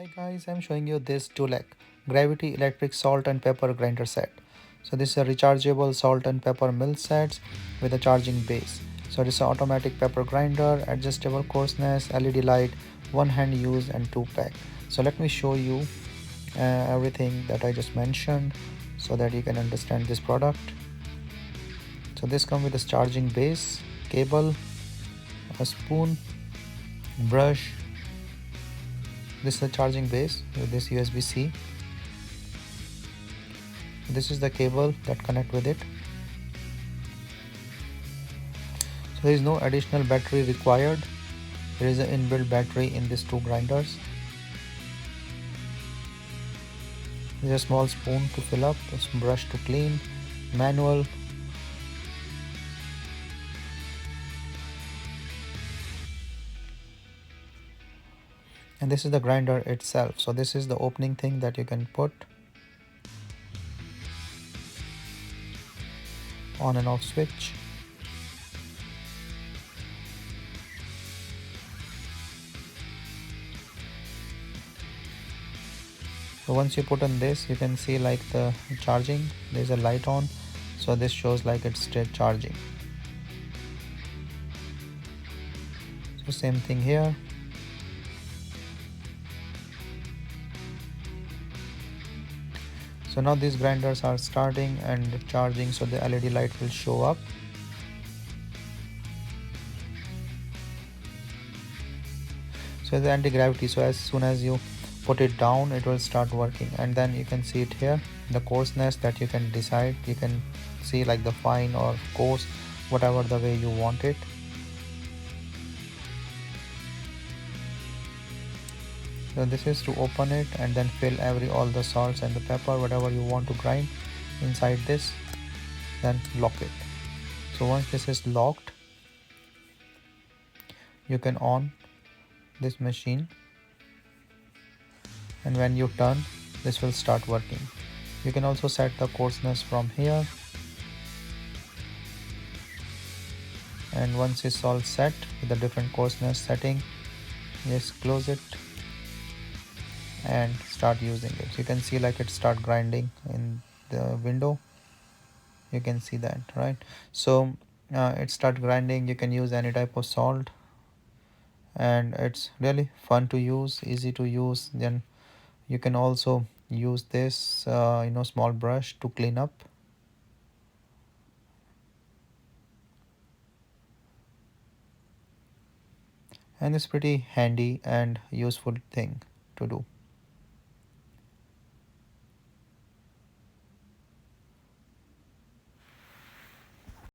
Hi guys, I'm showing you this DULEC gravity electric salt and pepper grinder set. So this is a rechargeable salt and pepper mill set with a charging base. So this is an automatic pepper grinder, adjustable coarseness, LED light, one hand use and two pack. So let me show you everything that I just mentioned so that you can understand this product. So this comes with a charging base, cable, a spoon, brush. This is a charging base with this USB-C. This is the cable that connect with it. So there is no additional battery required. There is an inbuilt battery in these two grinders. There is a small spoon to fill up, a brush to clean, manual. And this is the grinder itself. So this is the opening thing that you can put on and off switch. So once you put on this, you can see like the charging. There's a light on, so this shows like it's still charging. So same thing here. So now these grinders are starting and charging, so the LED light will show up. So the anti-gravity, so as soon as you put it down, it will start working. And then you can see it here, the coarseness that you can decide. You can see like the fine or coarse, whatever the way you want it. So this is to open it and then fill all the salts and the pepper, whatever you want to grind inside this, then lock it. So once this is locked, you can on this machine, and when you turn, this will start working. You can also set the coarseness from here, and once it's all set with the different coarseness setting, just close it and start using it. So you can see like it start grinding in the window. You can see that, right? So it start grinding. You can use any type of salt, and it's really fun to use, easy to use. Then you can also use this small brush to clean up, and it's pretty handy and useful thing to do.